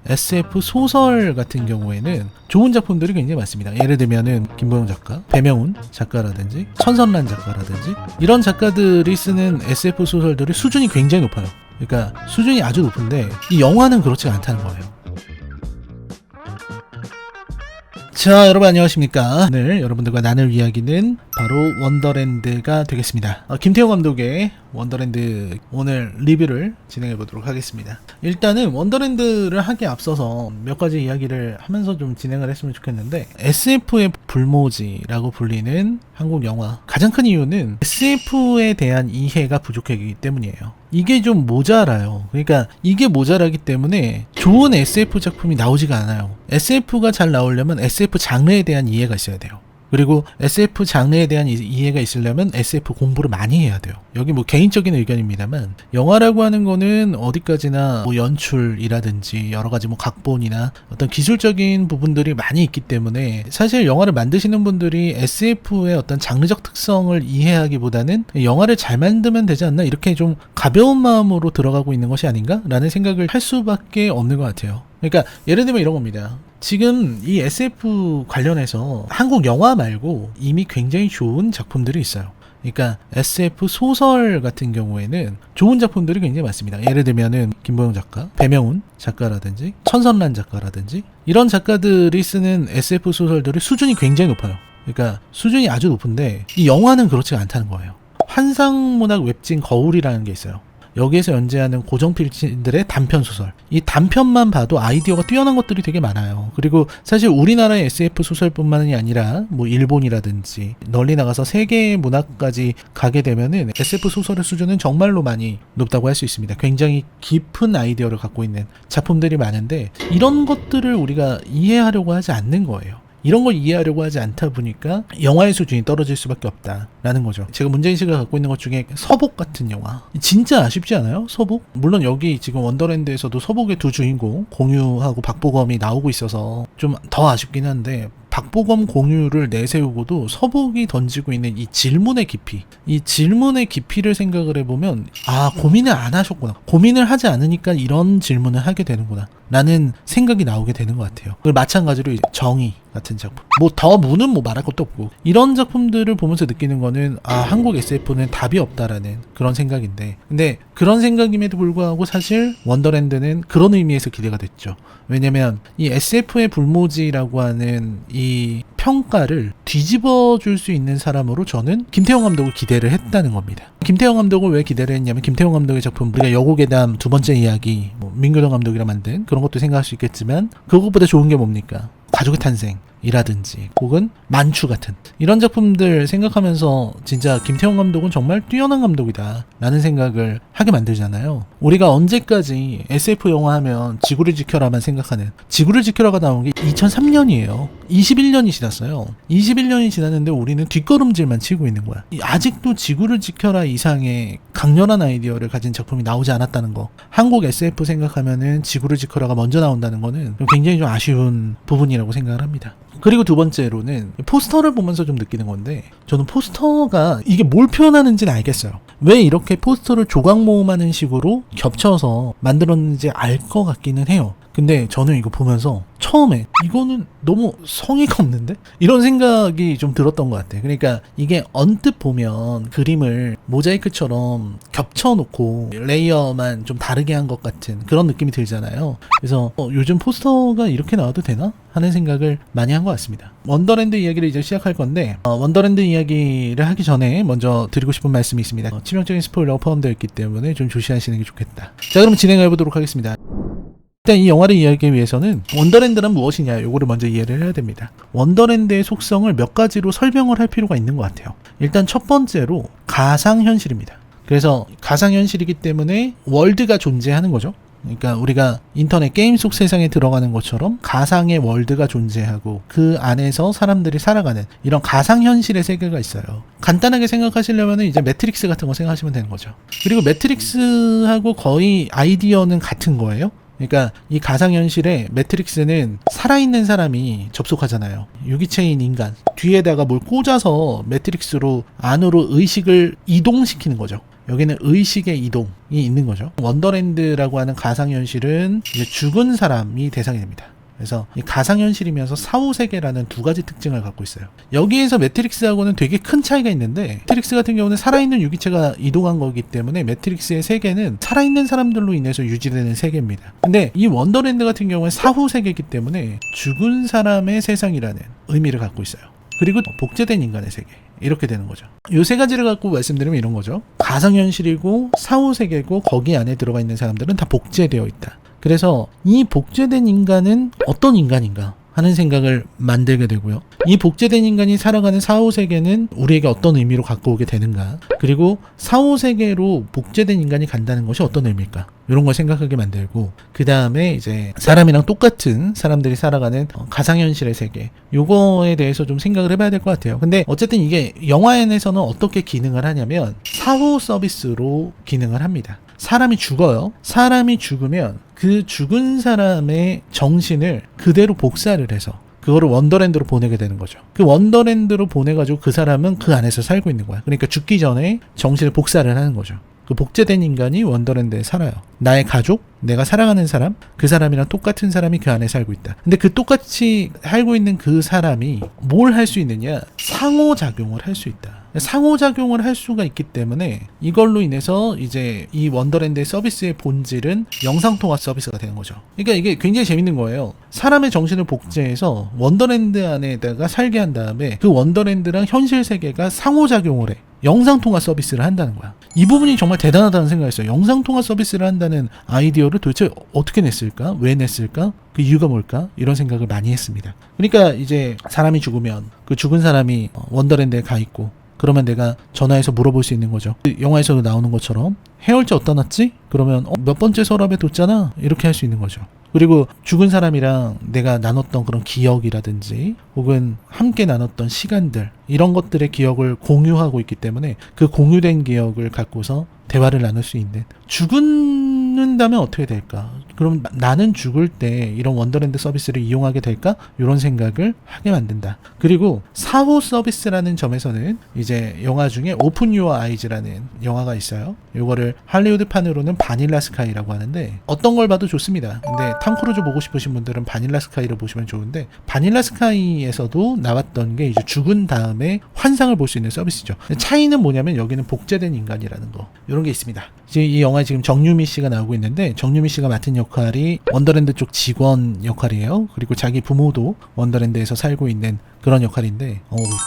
SF 소설 같은 경우에는 좋은 작품들이 굉장히 많습니다. 예를 들면은 김보영 작가, 배명훈 작가라든지 천선란 작가라든지 이런 작가들이 쓰는 SF 소설들이 수준이 굉장히 높아요. 그러니까 수준이 아주 높은데 이 영화는 그렇지가 않다는 거예요. 자, 여러분 안녕하십니까. 오늘 여러분들과 나눌 이야기는 바로 원더랜드가 되겠습니다. 김태형 감독의 원더랜드 오늘 리뷰를 진행해 보도록 하겠습니다. 일단은 원더랜드를 하기에 앞서서 몇 가지 이야기를 하면서 좀 진행을 했으면 좋겠는데, SF의 불모지라고 불리는 한국 영화, 가장 큰 이유는 SF에 대한 이해가 부족하기 때문이에요. 이게 좀 모자라요. 그러니까 이게 모자라기 때문에 좋은 SF 작품이 나오지가 않아요. SF가 잘 나오려면 SF 장르에 대한 이해가 있어야 돼요. 그리고 SF 장르에 대한 이해가 있으려면 SF 공부를 많이 해야 돼요. 여기 뭐 개인적인 의견입니다만, 영화라고 하는 거는 어디까지나 뭐 연출이라든지 여러 가지 뭐 각본이나 어떤 기술적인 부분들이 많이 있기 때문에 사실 영화를 만드시는 분들이 SF의 어떤 장르적 특성을 이해하기보다는 영화를 잘 만들면 되지 않나, 이렇게 좀 가벼운 마음으로 들어가고 있는 것이 아닌가라는 생각을 할 수밖에 없는 것 같아요. 그러니까 예를 들면 이런 겁니다. 지금 이 SF 관련해서 한국 영화 말고 이미 굉장히 좋은 작품들이 있어요. 그러니까 SF 소설 같은 경우에는 좋은 작품들이 굉장히 많습니다. 예를 들면은 김보영 작가, 배명훈 작가라든지 천선란 작가라든지 이런 작가들이 쓰는 SF 소설들이 수준이 굉장히 높아요. 그러니까 수준이 아주 높은데 이 영화는 그렇지가 않다는 거예요. 환상문학 웹진 거울이라는 게 있어요. 여기에서 연재하는 고정필진들의 단편소설, 이 단편만 봐도 아이디어가 뛰어난 것들이 되게 많아요. 그리고 사실 우리나라의 SF 소설뿐만이 아니라 뭐 일본이라든지 널리 나가서 세계 문학까지 가게 되면은 SF 소설의 수준은 정말로 많이 높다고 할 수 있습니다. 굉장히 깊은 아이디어를 갖고 있는 작품들이 많은데 이런 것들을 우리가 이해하려고 하지 않는 거예요. 이런 걸 이해하려고 하지 않다 보니까 영화의 수준이 떨어질 수밖에 없다라는 거죠. 제가 문제인식을 갖고 있는 것 중에 서복 같은 영화, 진짜 아쉽지 않아요? 서복? 물론 여기 지금 원더랜드에서도 서복의 두 주인공 공유하고 박보검이 나오고 있어서 좀 더 아쉽긴 한데, 박보검 공유를 내세우고도 서복이 던지고 있는 이 질문의 깊이, 이 질문의 깊이를 생각을 해보면, 아, 고민을 안 하셨구나, 고민을 하지 않으니까 이런 질문을 하게 되는구나 라는 생각이 나오게 되는 것 같아요. 그리고 마찬가지로 이제 정의 같은 작품, 뭐 더 무는 뭐 말할 것도 없고, 이런 작품들을 보면서 느끼는 거는, 아, 한국 SF는 답이 없다라는 그런 생각인데, 근데 그런 생각임에도 불구하고 사실 원더랜드는 그런 의미에서 기대가 됐죠. 왜냐면 이 SF의 불모지라고 하는 이 평가를 뒤집어 줄 수 있는 사람으로 저는 김태형 감독을 기대를 했다는 겁니다. 김태형 감독을 왜 기대를 했냐면, 김태형 감독의 작품, 우리가 여고괴담 두 번째 이야기, 뭐 민규동 감독이랑 만든 그런 것도 생각할 수 있겠지만, 그것보다 좋은 게 뭡니까? 가족의 탄생이라든지 혹은 만추 같은 이런 작품들 생각하면서 진짜 김태형 감독은 정말 뛰어난 감독이다 라는 생각을 하게 만들잖아요. 우리가 언제까지 SF 영화 하면 지구를 지켜라만 생각하는, 지구를 지켜라가 나온 게 2003년이에요. 21년이 지났어요. 21년이 지났는데 우리는 뒷걸음질만 치고 있는 거야. 아직도 지구를 지켜라 이상의 강렬한 아이디어를 가진 작품이 나오지 않았다는 거. 한국 SF 생각하면은 지구를 지켜라가 먼저 나온다는 거는 굉장히 좀 아쉬운 부분이라고 생각을 합니다. 그리고 두 번째로는 포스터를 보면서 좀 느끼는 건데, 저는 포스터가 이게 뭘 표현하는지는 알겠어요. 왜 이렇게 포스터를 조각 모음하는 식으로 겹쳐서 만들었는지 알 것 같기는 해요. 근데 저는 이거 보면서 처음에 이거는 너무 성의가 없는데? 이런 생각이 좀 들었던 것 같아요. 그러니까 이게 언뜻 보면 그림을 모자이크처럼 겹쳐놓고 레이어만 좀 다르게 한 것 같은 그런 느낌이 들잖아요. 그래서 요즘 포스터가 이렇게 나와도 되나? 하는 생각을 많이 한 것 같습니다. 원더랜드 이야기를 이제 시작할 건데, 원더랜드 이야기를 하기 전에 먼저 드리고 싶은 말씀이 있습니다. 치명적인 스포일러가 포함되어 있기 때문에 좀 조심하시는 게 좋겠다. 자, 그럼 진행해 보도록 하겠습니다. 일단 이 영화를 이해하기 위해서는 원더랜드란 무엇이냐, 요거를 먼저 이해를 해야 됩니다. 원더랜드의 속성을 몇 가지로 설명을 할 필요가 있는 것 같아요. 일단 첫 번째로 가상현실입니다. 그래서 가상현실이기 때문에 월드가 존재하는 거죠. 그러니까 우리가 인터넷 게임 속 세상에 들어가는 것처럼 가상의 월드가 존재하고 그 안에서 사람들이 살아가는 이런 가상현실의 세계가 있어요. 간단하게 생각하시려면 이제 매트릭스 같은 거 생각하시면 되는 거죠. 그리고 매트릭스하고 거의 아이디어는 같은 거예요. 그러니까 이 가상현실에 매트릭스는 살아있는 사람이 접속하잖아요. 유기체인 인간 뒤에다가 뭘 꽂아서 매트릭스로 안으로 의식을 이동시키는 거죠. 여기는 의식의 이동이 있는 거죠. 원더랜드라고 하는 가상현실은 이제 죽은 사람이 대상이 됩니다. 그래서 이 가상현실이면서 사후세계라는 두 가지 특징을 갖고 있어요. 여기에서 매트릭스하고는 되게 큰 차이가 있는데, 매트릭스 같은 경우는 살아있는 유기체가 이동한 거기 때문에 매트릭스의 세계는 살아있는 사람들로 인해서 유지되는 세계입니다. 근데 이 원더랜드 같은 경우는 사후세계이기 때문에 죽은 사람의 세상이라는 의미를 갖고 있어요. 그리고 복제된 인간의 세계, 이렇게 되는 거죠. 이 세 가지를 갖고 말씀드리면 이런 거죠. 가상현실이고 사후세계고 거기 안에 들어가 있는 사람들은 다 복제되어 있다. 그래서 이 복제된 인간은 어떤 인간인가 하는 생각을 만들게 되고요. 이 복제된 인간이 살아가는 사후세계는 우리에게 어떤 의미로 갖고 오게 되는가, 그리고 사후세계로 복제된 인간이 간다는 것이 어떤 의미일까, 이런 걸 생각하게 만들고, 그 다음에 이제 사람이랑 똑같은 사람들이 살아가는 가상현실의 세계, 요거에 대해서 좀 생각을 해봐야 될 것 같아요. 근데 어쨌든 이게 영화에서는 어떻게 기능을 하냐면 사후 서비스로 기능을 합니다. 사람이 죽어요. 사람이 죽으면 그 죽은 사람의 정신을 그대로 복사를 해서 그거를 원더랜드로 보내게 되는 거죠. 그 원더랜드로 보내가지고 그 사람은 그 안에서 살고 있는 거야. 그러니까 죽기 전에 정신을 복사를 하는 거죠. 그 복제된 인간이 원더랜드에 살아요. 나의 가족, 내가 사랑하는 사람, 그 사람이랑 똑같은 사람이 그 안에 살고 있다. 근데 그 똑같이 살고 있는 그 사람이 뭘 할 수 있느냐? 상호작용을 할 수 있다. 상호작용을 할 수가 있기 때문에 이걸로 인해서 이제 이 원더랜드의 서비스의 본질은 영상통화 서비스가 되는 거죠. 그러니까 이게 굉장히 재밌는 거예요. 사람의 정신을 복제해서 원더랜드 안에다가 살게 한 다음에 그 원더랜드랑 현실 세계가 상호작용을 해. 영상통화 서비스를 한다는 거야. 이 부분이 정말 대단하다는 생각이 있어요. 영상통화 서비스를 한다는 아이디어를 도대체 어떻게 냈을까? 왜 냈을까? 그 이유가 뭘까? 이런 생각을 많이 했습니다. 그러니까 이제 사람이 죽으면 그 죽은 사람이 원더랜드에 가 있고, 그러면 내가 전화해서 물어볼 수 있는 거죠. 영화에서도 나오는 것처럼 해열제 어디다 놨지? 그러면 몇 번째 서랍에 뒀잖아? 이렇게 할 수 있는 거죠. 그리고 죽은 사람이랑 내가 나눴던 그런 기억이라든지 혹은 함께 나눴던 시간들, 이런 것들의 기억을 공유하고 있기 때문에 그 공유된 기억을 갖고서 대화를 나눌 수 있는, 죽는다면 어떻게 될까? 그럼 나는 죽을 때 이런 원더랜드 서비스를 이용하게 될까? 이런 생각을 하게 만든다. 그리고 사후 서비스라는 점에서는 이제 영화 중에 오픈 유어 아이즈라는 영화가 있어요. 이거를 할리우드판으로는 바닐라 스카이라고 하는데, 어떤 걸 봐도 좋습니다. 근데 탐 크루즈 보고 싶으신 분들은 바닐라 스카이를 보시면 좋은데, 바닐라 스카이에서도 나왔던 게 이제 죽은 다음에 환상을 볼 수 있는 서비스죠. 차이는 뭐냐면 여기는 복제된 인간이라는 거, 이런 게 있습니다. 지금 이 영화에 지금 정유미 씨가 나오고 있는데, 정유미 씨가 맡은 역할이 원더랜드 쪽 직원 역할이에요. 그리고 자기 부모도 원더랜드에서 살고 있는 그런 역할인데,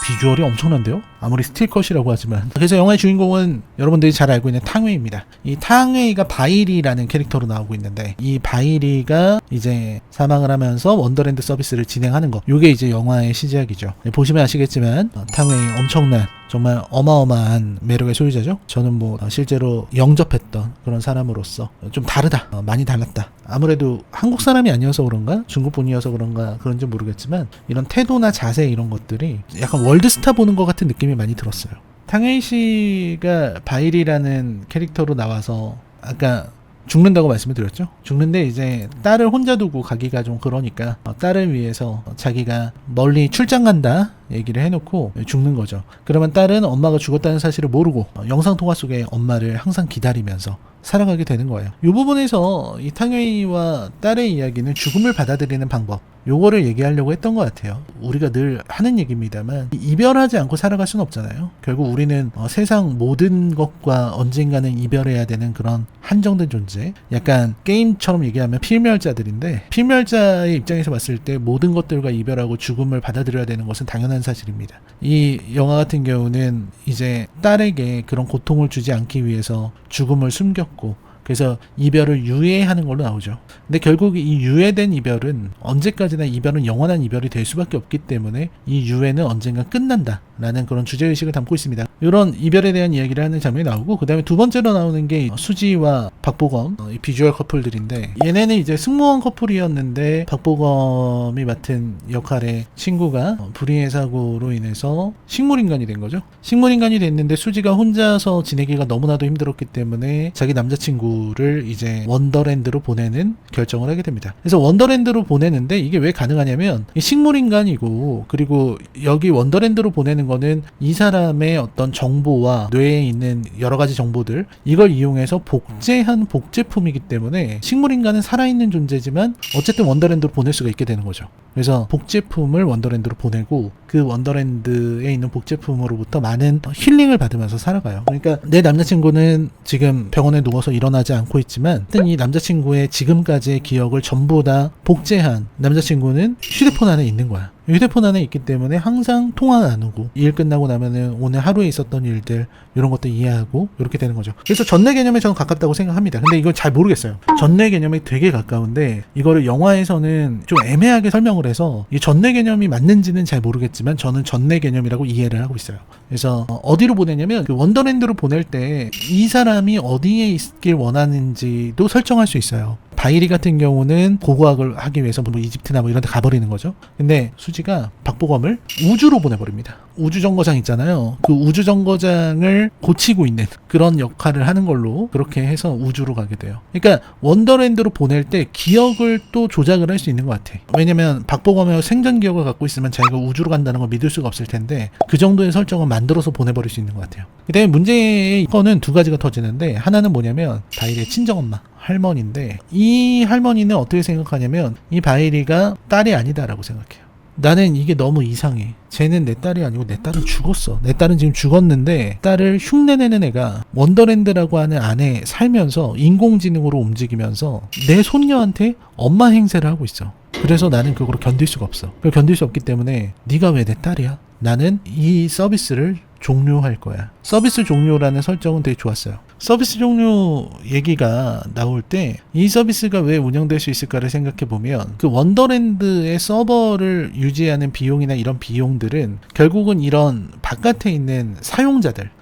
비주얼이 엄청난데요? 아무리 스틸컷이라고 하지만. 그래서 영화의 주인공은 여러분들이 잘 알고 있는 탕웨이입니다. 이 탕웨이가 바이리라는 캐릭터로 나오고 있는데, 이 바이리가 이제 사망을 하면서 원더랜드 서비스를 진행하는 거, 요게 이제 영화의 시작이죠. 보시면 아시겠지만 탕웨이 엄청난, 정말 어마어마한 매력의 소유자죠. 저는 뭐 실제로 영접했던 그런 사람으로서 좀 다르다, 많이 달랐다. 아무래도 한국 사람이 아니어서 그런가, 중국 분이어서 그런가, 그런지 모르겠지만 이런 태도나 자세, 이런 것들이 약간 월드스타 보는 것 같은 느낌이 많이 들었어요. 탕웨이 씨가 바일이라는 캐릭터로 나와서 아까 죽는다고 말씀을 드렸죠. 죽는데 이제 딸을 혼자 두고 가기가 좀 그러니까 딸을 위해서 자기가 멀리 출장 간다 얘기를 해놓고 죽는 거죠. 그러면 딸은 엄마가 죽었다는 사실을 모르고 영상통화 속에 엄마를 항상 기다리면서 살아가게 되는 거예요. 이 부분에서 이 탕웨이와 딸의 이야기는 죽음을 받아들이는 방법, 요거를 얘기하려고 했던 것 같아요. 우리가 늘 하는 얘기입니다만 이별하지 않고 살아갈 수는 없잖아요. 결국 우리는 세상 모든 것과 언젠가는 이별해야 되는 그런 한정된 존재, 약간 게임처럼 얘기하면 필멸자들인데, 필멸자의 입장에서 봤을 때 모든 것들과 이별하고 죽음을 받아들여야 되는 것은 당연한 사실입니다. 이 영화 같은 경우는 이제 딸에게 그런 고통을 주지 않기 위해서 죽음을 숨겼고, 그래서 이별을 유예하는 걸로 나오죠. 근데 결국 이 유예된 이별은 언제까지나 이별은 영원한 이별이 될 수밖에 없기 때문에 이 유예는 언젠가 끝난다 라는 그런 주제의식을 담고 있습니다. 이런 이별에 대한 이야기를 하는 장면이 나오고, 그 다음에 두 번째로 나오는 게 수지와 박보검, 이 비주얼 커플들인데, 얘네는 이제 승무원 커플이었는데 박보검이 맡은 역할의 친구가 불의의 사고로 인해서 식물인간이 된 거죠. 식물인간이 됐는데 수지가 혼자서 지내기가 너무나도 힘들었기 때문에 자기 남자친구 남자친구를 이제 원더랜드로 보내는 결정을 하게 됩니다. 그래서 원더랜드로 보내는데 이게 왜 가능하냐면 식물인간이고, 그리고 여기 원더랜드로 보내는 거는 이 사람의 어떤 정보와 뇌에 있는 여러 가지 정보들, 이걸 이용해서 복제한 복제품이기 때문에 식물인간은 살아있는 존재지만 어쨌든 원더랜드로 보낼 수가 있게 되는 거죠. 그래서 복제품을 원더랜드로 보내고 그 원더랜드에 있는 복제품으로부터 많은 힐링을 받으면서 살아가요. 그러니까 내 남자친구는 지금 병원에 누워서 일어나지 않고 있지만 이 남자친구의 지금까지의 기억을 전부 다 복제한 남자친구는 휴대폰 안에 있는 거야. 휴대폰 안에 있기 때문에 항상 통화 나누고, 일 끝나고 나면은 오늘 하루에 있었던 일들 이런 것도 이해하고 이렇게 되는 거죠. 그래서 전내 개념에 저는 가깝다고 생각합니다. 근데 이건 잘 모르겠어요. 전내 개념에 되게 가까운데 이거를 영화에서는 좀 애매하게 설명을 해서 이 전내 개념이 맞는지는 잘 모르겠지만 저는 전내 개념이라고 이해를 하고 있어요. 그래서 어디로 보내냐면 그 원더랜드로 보낼 때 이 사람이 어디에 있길 원하는지도 설정할 수 있어요. 바이리 같은 경우는 고고학을 하기 위해서 뭐 이집트나 뭐 이런 데 가버리는 거죠. 근데 수지가 박보검을 우주로 보내버립니다. 우주정거장 있잖아요. 그 우주정거장을 고치고 있는 그런 역할을 하는 걸로 그렇게 해서 우주로 가게 돼요. 그러니까 원더랜드로 보낼 때 기억을 또 조작을 할 수 있는 것 같아. 왜냐면 박보검의 생전 기억을 갖고 있으면 자기가 우주로 간다는 걸 믿을 수가 없을 텐데 그 정도의 설정을 만들어서 보내버릴 수 있는 것 같아요. 그다음에 문제의 거는 두 가지가 터지는데, 하나는 뭐냐면 바이리의 친정엄마 할머니인데, 이 할머니는 어떻게 생각하냐면 이 바이리가 딸이 아니다라고 생각해요. 나는 이게 너무 이상해. 쟤는 내 딸이 아니고 내 딸은 죽었어. 내 딸은 지금 죽었는데 딸을 흉내내는 애가 원더랜드라고 하는 안에 살면서 인공지능으로 움직이면서 내 손녀한테 엄마 행세를 하고 있어. 그래서 나는 그거를 견딜 수가 없어. 그걸 견딜 수 없기 때문에 네가 왜 내 딸이야? 나는 이 서비스를 종료할 거야. 서비스 종료라는 설정은 되게 좋았어요. 서비스 종료 얘기가 나올 때 이 서비스가 왜 운영될 수 있을까를 생각해 보면, 그 원더랜드의 서버를 유지하는 비용이나 이런 비용들은 결국은 이런 바깥에 있는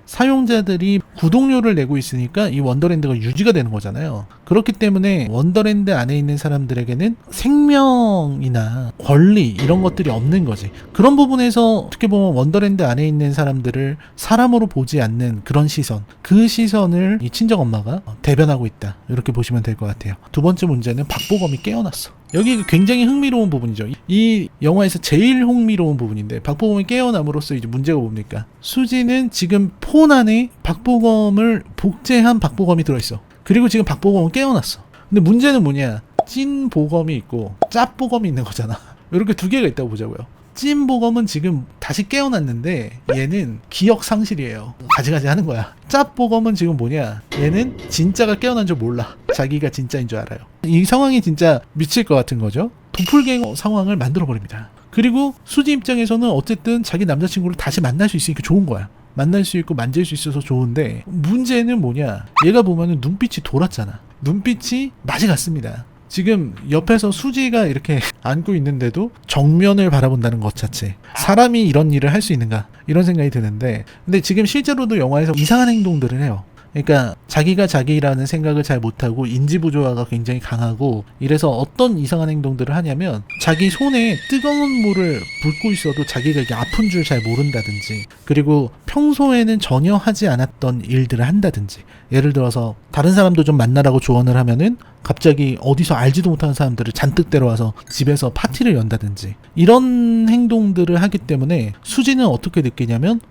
사용자들이 구독료를 내고 있으니까 이 원더랜드가 유지가 되는 거잖아요. 그렇기 때문에 원더랜드 안에 있는 사람들에게는 생명이나 권리 이런 것들이 없는 거지. 그런 부분에서 어떻게 보면 원더랜드 안에 있는 사람들을 사람으로 보지 않는 그런 시선, 그 시선을 이 친정엄마가 대변하고 있다, 이렇게 보시면 될 것 같아요. 두 번째 문제는 박보검이 깨어났어. 여기 굉장히 흥미로운 부분이죠. 이 영화에서 제일 흥미로운 부분인데, 박보검이 깨어남으로써 이제 문제가 뭡니까? 수지는 지금 폰 안에 박보검을 복제한 박보검이 들어있어. 그리고 지금 박보검은 깨어났어. 근데 문제는 뭐냐? 찐 보검이 있고 짭 보검이 있는 거잖아. 이렇게 두 개가 있다고 보자고요. 찐 보검은 지금 다시 깨어났는데 얘는 기억 상실이에요. 가지가지 하는 거야. 짭 보검은 지금 뭐냐? 얘는 진짜가 깨어난 줄 몰라. 자기가 진짜인 줄 알아요. 이 상황이 진짜 미칠 것 같은 거죠. 도플갱어 상황을 만들어버립니다. 그리고 수지 입장에서는 어쨌든 자기 남자친구를 다시 만날 수 있으니까 좋은 거야. 만날 수 있고 만질 수 있어서 좋은데, 문제는 뭐냐? 얘가 보면은 눈빛이 돌았잖아. 눈빛이 맛이 갔습니다. 지금 옆에서 수지가 이렇게 안고 있는데도 정면을 바라본다는 것 자체, 사람이 이런 일을 할 수 있는가, 이런 생각이 드는데, 근데 지금 실제로도 영화에서 이상한 행동들을 해요. 그러니까 자기가 자기라는 생각을 잘 못하고 인지부조화가 굉장히 강하고, 이래서 어떤 이상한 행동들을 하냐면 자기 손에 뜨거운 물을 붓고 있어도 자기가 이게 아픈 줄 잘 모른다든지, 그리고 평소에는 전혀 하지 않았던 일들을 한다든지, 예를 들어서 다른 사람도 좀 만나라고 조언을 하면은 갑자기 어디서 알지도 못하는 사람들을 잔뜩 데려와서 집에서 파티를 연다든지, 이런 행동들을 하기 때문에 수지는 어떻게 느끼냐면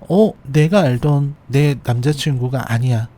내가 알던 내 남자친구가 아니야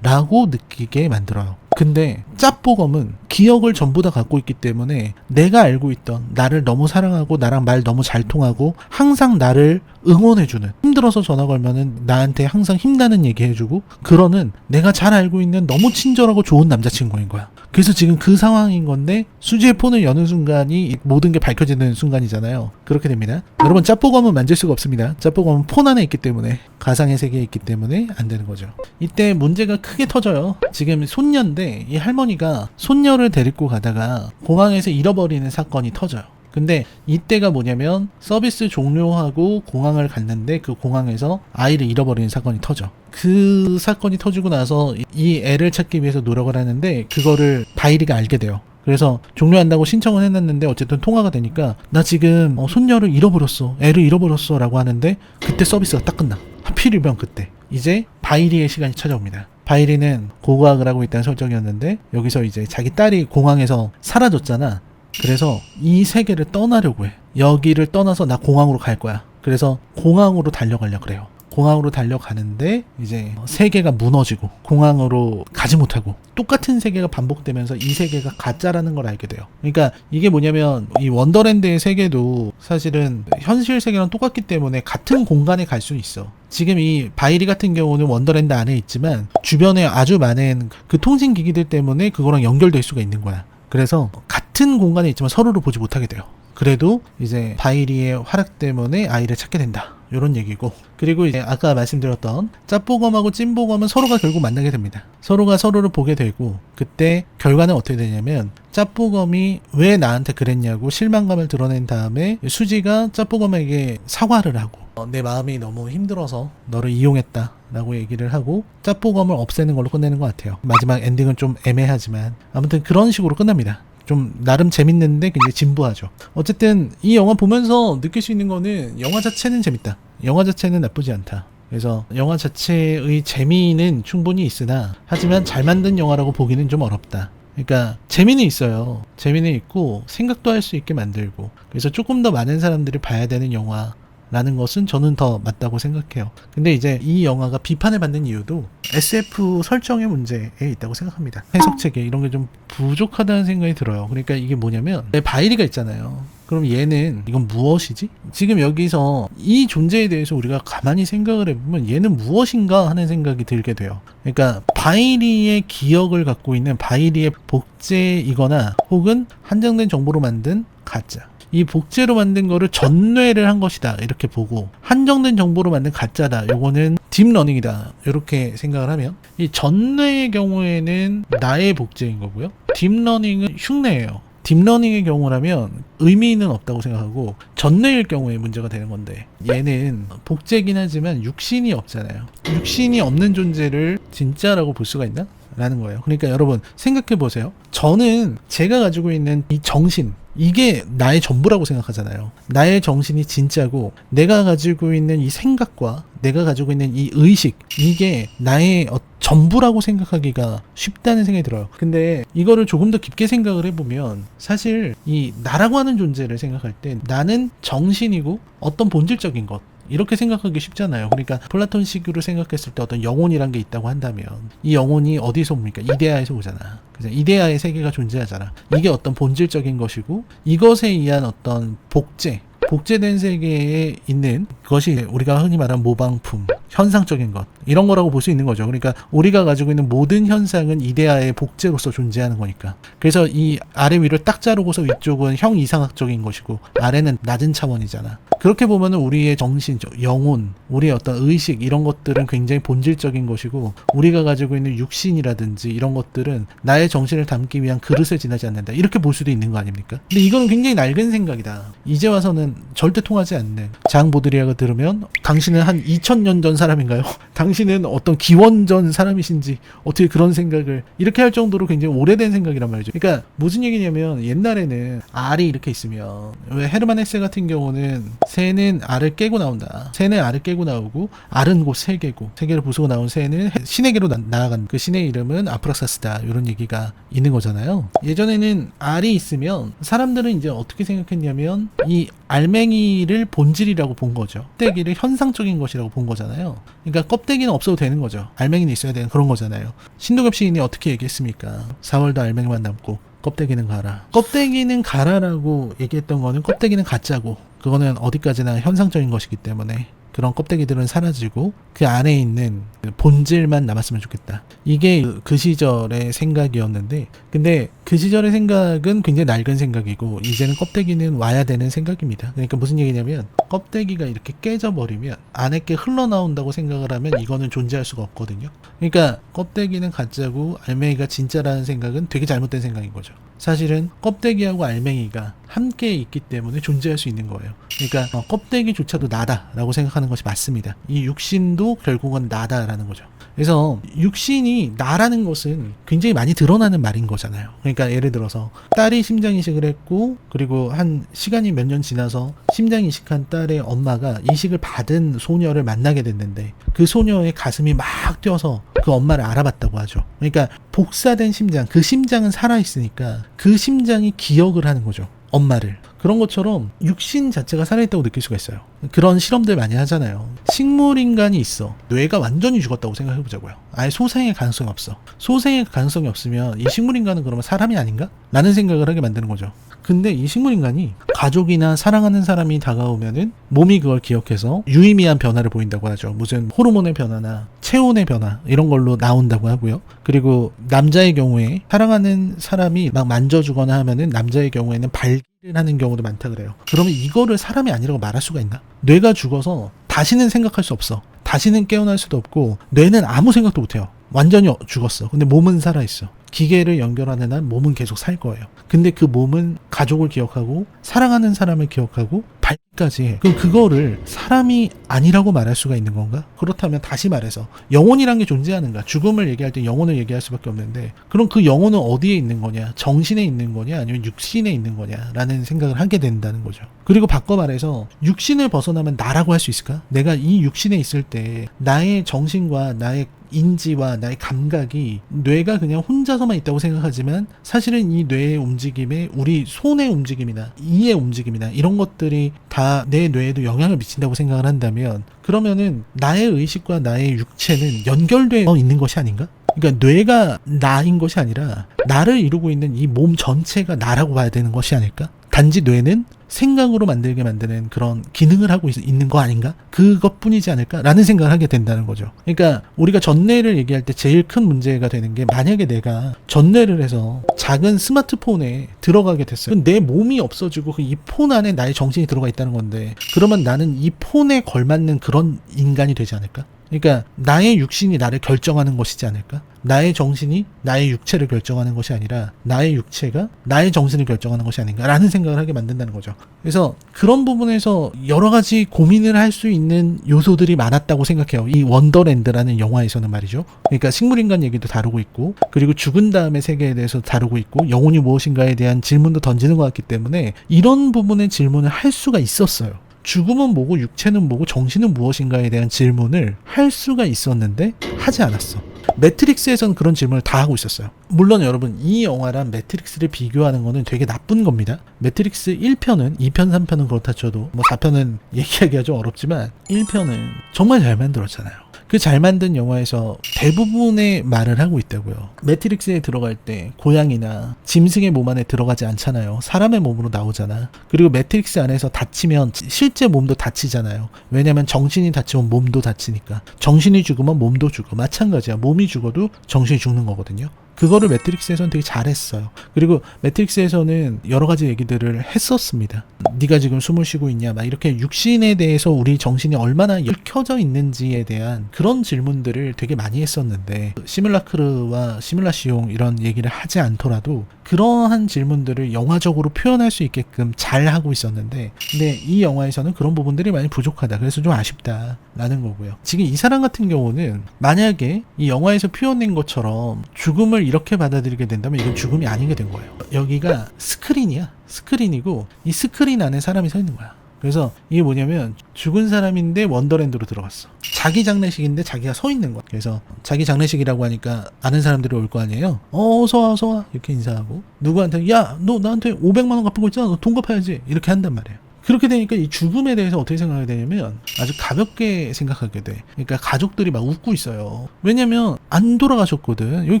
라고 느끼게 만들어요. 근데 짭보검은 기억을 전부 다 갖고 있기 때문에 내가 알고 있던, 나를 너무 사랑하고 나랑 말 너무 잘 통하고 항상 나를 응원해주는, 힘들어서 전화 걸면은 나한테 항상 힘나는 얘기 해주고 그러는, 내가 잘 알고 있는 너무 친절하고 좋은 남자친구인 거야. 그래서 지금 그 상황인 건데, 수지의 폰을 여는 순간이 모든 게 밝혀지는 순간이잖아요. 그렇게 됩니다. 여러분, 짭보검은 만질 수가 없습니다. 짭보검은 폰 안에 있기 때문에, 가상의 세계에 있기 때문에 안 되는 거죠. 이때 문제가 크게 터져요. 지금 손녀인데 이 할머니가 손녀를 데리고 가다가 공항에서 잃어버리는 사건이 터져요. 근데 이때가 뭐냐면 서비스 종료하고 공항을 갔는데 그 공항에서 아이를 잃어버리는 사건이 터져. 그 사건이 터지고 나서 이 애를 찾기 위해서 노력을 하는데 그거를 바이리가 알게 돼요. 그래서 종료한다고 신청을 해놨는데 어쨌든 통화가 되니까, 나 지금 손녀를 잃어버렸어, 애를 잃어버렸어 라고 하는데, 그때 서비스가 딱 끝나. 하필이면 그때 이제 바이리의 시간이 찾아옵니다. 바이리는 고고학을 하고 있다는 설정이었는데 여기서 이제 자기 딸이 공항에서 사라졌잖아. 그래서 이 세계를 떠나려고 해. 여기를 떠나서 나 공항으로 갈 거야. 그래서 공항으로 달려가려고 그래요. 공항으로 달려가는데 이제 세계가 무너지고 공항으로 가지 못하고 똑같은 세계가 반복되면서 이 세계가 가짜라는 걸 알게 돼요. 그러니까 이게 뭐냐면 이 원더랜드의 세계도 사실은 현실 세계랑 똑같기 때문에 같은 공간에 갈 수는 있어. 지금 이 바이리 같은 경우는 원더랜드 안에 있지만 주변에 아주 많은 그 통신 기기들 때문에 그거랑 연결될 수가 있는 거야. 그래서 같은 공간에 있지만 서로를 보지 못하게 돼요. 그래도 이제 바이리의 활약 때문에 아이를 찾게 된다. 요런 얘기고. 그리고 이제 아까 말씀드렸던 짭보검하고 찐보검은 서로가 결국 만나게 됩니다. 서로가 서로를 보게 되고 그때 결과는 어떻게 되냐면 짭보검이 왜 나한테 그랬냐고 실망감을 드러낸 다음에 수지가 짭보검에게 사과를 하고 내 마음이 너무 힘들어서 너를 이용했다 라고 얘기를 하고 짭보검을 없애는 걸로 끝내는 것 같아요. 마지막 엔딩은 좀 애매하지만 아무튼 그런 식으로 끝납니다. 좀 나름 재밌는데 굉장히 진부하죠. 어쨌든 이 영화 보면서 느낄 수 있는 거는 영화 자체는 재밌다. 영화 자체는 나쁘지 않다. 그래서 영화 자체의 재미는 충분히 있으나 하지만 잘 만든 영화라고 보기는 좀 어렵다. 그러니까 재미는 있어요. 재미는 있고 생각도 할 수 있게 만들고 그래서 조금 더 많은 사람들이 봐야 되는 영화 라는 것은 저는 더 맞다고 생각해요. 근데 이제 이 영화가 비판을 받는 이유도 SF 설정의 문제에 있다고 생각합니다. 해석 체계 이런 게 좀 부족하다는 생각이 들어요. 그러니까 이게 뭐냐면 바이리가 있잖아요. 그럼 얘는 이건 무엇이지? 지금 여기서 이 존재에 대해서 우리가 가만히 생각을 해보면 얘는 무엇인가 하는 생각이 들게 돼요. 그러니까 바이리의 기억을 갖고 있는 바이리의 복제이거나 혹은 한정된 정보로 만든 가짜. 이 복제로 만든 거를 전뇌를 한 것이다 이렇게 보고 한정된 정보로 만든 가짜다 요거는 딥러닝이다 이렇게 생각을 하면 이 전뇌의 경우에는 나의 복제인 거고요. 딥러닝은 흉내예요. 딥러닝의 경우라면 의미는 없다고 생각하고 전뇌일 경우에 문제가 되는 건데 얘는 복제긴 하지만 육신이 없잖아요. 육신이 없는 존재를 진짜라고 볼 수가 있나? 라는 거예요. 그러니까 여러분 생각해 보세요. 저는 제가 가지고 있는 이 정신 이게 나의 전부라고 생각하잖아요. 나의 정신이 진짜고 내가 가지고 있는 이 생각과 내가 가지고 있는 이 의식 이게 나의 전부라고 생각하기가 쉽다는 생각이 들어요. 근데 이거를 조금 더 깊게 생각을 해보면 사실 이 나라고 하는 존재를 생각할 때 나는 정신이고 어떤 본질적인 것 이렇게 생각하기 쉽잖아요. 그러니까 플라톤식으로 생각했을 때 어떤 영혼이란 게 있다고 한다면 이 영혼이 어디서 옵니까? 이데아에서 오잖아. 그죠? 이데아의 세계가 존재하잖아. 이게 어떤 본질적인 것이고 이것에 의한 어떤 복제된 세계에 있는 그것이 우리가 흔히 말하는 모방품, 현상적인 것 이런 거라고 볼 수 있는 거죠. 그러니까 우리가 가지고 있는 모든 현상은 이데아의 복제로서 존재하는 거니까. 그래서 이 아래 위를 딱 자르고서 위쪽은 형이상학적인 것이고 아래는 낮은 차원이잖아. 그렇게 보면은 우리의 정신, 영혼, 우리의 어떤 의식 이런 것들은 굉장히 본질적인 것이고 우리가 가지고 있는 육신이라든지 이런 것들은 나의 정신을 담기 위한 그릇에 지나지 않는다. 이렇게 볼 수도 있는 거 아닙니까? 근데 이거는 굉장히 낡은 생각이다. 이제 와서는 절대 통하지 않는 장 보드리아가 들으면 당신은 한 2000년 전 사람인가요? 당신은 어떤 기원전 사람이신지 어떻게 그런 생각을 이렇게 할 정도로 굉장히 오래된 생각이란 말이죠. 그러니까 무슨 얘기냐면 옛날에는 알이 이렇게 있으면 왜 헤르만 헤세 같은 경우는 새는 알을 깨고 나온다. 새는 알을 깨고 나오고 알은 곧 세계고 세계를 부수고 나온 새는 신에게로 나아간 그 신의 이름은 아프락사스다. 이런 얘기가 있는 거잖아요. 예전에는 알이 있으면 사람들은 이제 어떻게 생각했냐면 이 알맹이를 본질이라고 본 거죠. 껍데기를 현상적인 것이라고 본 거잖아요. 그러니까 껍데기는 없어도 되는 거죠. 알맹이는 있어야 되는 그런 거잖아요. 신동엽 시인이 어떻게 얘기했습니까? 4월도 알맹이만 남고 껍데기는 가라. 껍데기는 가라라고 얘기했던 거는 껍데기는 가짜고 그거는 어디까지나 현상적인 것이기 때문에 그런 껍데기들은 사라지고 그 안에 있는 본질만 남았으면 좋겠다. 이게 그 시절의 생각이었는데 근데 그 시절의 생각은 굉장히 낡은 생각이고 이제는 껍데기는 와야 되는 생각입니다. 그러니까 무슨 얘기냐면 껍데기가 이렇게 깨져버리면 안에 게 흘러나온다고 생각을 하면 이거는 존재할 수가 없거든요. 그러니까 껍데기는 가짜고 알맹이가 진짜라는 생각은 되게 잘못된 생각인 거죠. 사실은 껍데기하고 알맹이가 함께 있기 때문에 존재할 수 있는 거예요. 그러니까 껍데기조차도 나다라고 생각하는 것이 맞습니다. 이 육신도 결국은 나다라는 거죠. 그래서 육신이 나라는 것은 굉장히 많이 드러나는 말인 거잖아요. 그러니까 예를 들어서 딸이 심장 이식을 했고, 그리고 한 시간이 몇 년 지나서 심장 이식한 딸의 엄마가 이식을 받은 소녀를 만나게 됐는데, 그 소녀의 가슴이 막 뛰어서 그 엄마를 알아봤다고 하죠. 그러니까 복사된 심장, 그 심장은 살아있으니까 그 심장이 기억을 하는 거죠, 엄마를. 그런 것처럼 육신 자체가 살아있다고 느낄 수가 있어요. 그런 실험들 많이 하잖아요. 식물인간이 있어. 뇌가 완전히 죽었다고 생각해보자고요. 아예 소생의 가능성이 없어. 소생의 가능성이 없으면 이 식물인간은 그러면 사람이 아닌가? 라는 생각을 하게 만드는 거죠. 근데 이 식물인간이 가족이나 사랑하는 사람이 다가오면은 몸이 그걸 기억해서 유의미한 변화를 보인다고 하죠. 무슨 호르몬의 변화나 체온의 변화 이런 걸로 나온다고 하고요. 그리고 남자의 경우에 사랑하는 사람이 막 만져주거나 하면은 남자의 경우에는 발기를 하는 경우도 많다 그래요. 그러면 이거를 사람이 아니라고 말할 수가 있나? 뇌가 죽어서 다시는 생각할 수 없어. 다시는 깨어날 수도 없고 뇌는 아무 생각도 못해요. 완전히 죽었어. 근데 몸은 살아있어. 기계를 연결하는 한 몸은 계속 살 거예요. 근데 그 몸은 가족을 기억하고 사랑하는 사람을 기억하고 발까지 해. 그럼 그거를 사람이 아니라고 말할 수가 있는 건가? 그렇다면 다시 말해서 영혼이란 게 존재하는가? 죽음을 얘기할 때 영혼을 얘기할 수밖에 없는데, 그럼 그 영혼은 어디에 있는 거냐? 정신에 있는 거냐? 아니면 육신에 있는 거냐? 라는 생각을 하게 된다는 거죠. 그리고 바꿔 말해서 육신을 벗어나면 나라고 할 수 있을까? 내가 이 육신에 있을 때 나의 정신과 나의 인지와 나의 감각이 뇌가 그냥 혼자서만 있다고 생각하지만 사실은 이 뇌의 움직임에 우리 손의 움직임이나 이의 움직임이나 이런 것들이 다 내 뇌에도 영향을 미친다고 생각을 한다면, 그러면은 나의 의식과 나의 육체는 연결되어 있는 것이 아닌가? 그러니까 뇌가 나인 것이 아니라 나를 이루고 있는 이 몸 전체가 나라고 봐야 되는 것이 아닐까? 단지 뇌는 생각으로 만들게 만드는 그런 기능을 하고 있는 거 아닌가? 그것뿐이지 않을까? 라는 생각을 하게 된다는 거죠. 그러니까 우리가 전뇌를 얘기할 때 제일 큰 문제가 되는 게, 만약에 내가 전뇌를 해서 작은 스마트폰에 들어가게 됐어요. 그럼 내 몸이 없어지고 그 이 폰 안에 나의 정신이 들어가 있다는 건데, 그러면 나는 이 폰에 걸맞는 그런 인간이 되지 않을까? 그러니까 나의 육신이 나를 결정하는 것이지 않을까? 나의 정신이 나의 육체를 결정하는 것이 아니라 나의 육체가 나의 정신을 결정하는 것이 아닌가라는 생각을 하게 만든다는 거죠. 그래서 그런 부분에서 여러 가지 고민을 할 수 있는 요소들이 많았다고 생각해요. 이 원더랜드라는 영화에서는 말이죠. 그러니까 식물인간 얘기도 다루고 있고, 그리고 죽은 다음의 세계에 대해서 다루고 있고, 영혼이 무엇인가에 대한 질문도 던지는 것 같기 때문에 이런 부분의 질문을 할 수가 있었어요. 죽음은 뭐고 육체는 뭐고 정신은 무엇인가에 대한 질문을 할 수가 있었는데 하지 않았어. 매트릭스에서는 그런 질문을 다 하고 있었어요. 물론 여러분, 이 영화랑 매트릭스를 비교하는 거는 되게 나쁜 겁니다. 매트릭스 1편은, 2편, 3편은 그렇다 쳐도 뭐 4편은 얘기하기가 좀 어렵지만 1편은 정말 잘 만들었잖아요. 그 잘 만든 영화에서 대부분의 말을 하고 있다고요. 매트릭스에 들어갈 때 고양이나 짐승의 몸 안에 들어가지 않잖아요. 사람의 몸으로 나오잖아. 그리고 매트릭스 안에서 다치면 실제 몸도 다치잖아요. 왜냐면 정신이 다치면 몸도 다치니까. 정신이 죽으면 몸도 죽어. 마찬가지야. 몸이 죽어도 정신이 죽는 거거든요. 그거를 매트릭스에서는 되게 잘했어요. 그리고 매트릭스에서는 여러 가지 얘기들을 했었습니다. 네가 지금 숨을 쉬고 있냐, 막 이렇게 육신에 대해서 우리 정신이 얼마나 켜져 있는지에 대한 그런 질문들을 되게 많이 했었는데, 시뮬라크르와 시뮬라시옹 이런 얘기를 하지 않더라도 그러한 질문들을 영화적으로 표현할 수 있게끔 잘 하고 있었는데, 근데 이 영화에서는 그런 부분들이 많이 부족하다. 그래서 좀 아쉽다라는 거고요. 지금 이 사람 같은 경우는 만약에 이 영화에서 표현된 것처럼 죽음을 이렇게 받아들이게 된다면 이건 죽음이 아니게 된 거예요. 여기가 스크린이야. 스크린이고 이 스크린 안에 사람이 서 있는 거야. 그래서 이게 뭐냐면 죽은 사람인데 원더랜드로 들어갔어. 자기 장례식인데 자기가 서 있는 거야. 그래서 자기 장례식이라고 하니까 아는 사람들이 올 거 아니에요. 어서 와, 어서 와, 이렇게 인사하고, 누구한테 야, 너 나한테 500만 원 갚은 거 있잖아, 너 돈 갚아야지, 이렇게 한단 말이에요. 그렇게 되니까 이 죽음에 대해서 어떻게 생각하게 되냐면 아주 가볍게 생각하게 돼. 그러니까 가족들이 막 웃고 있어요. 왜냐면 안 돌아가셨거든. 여기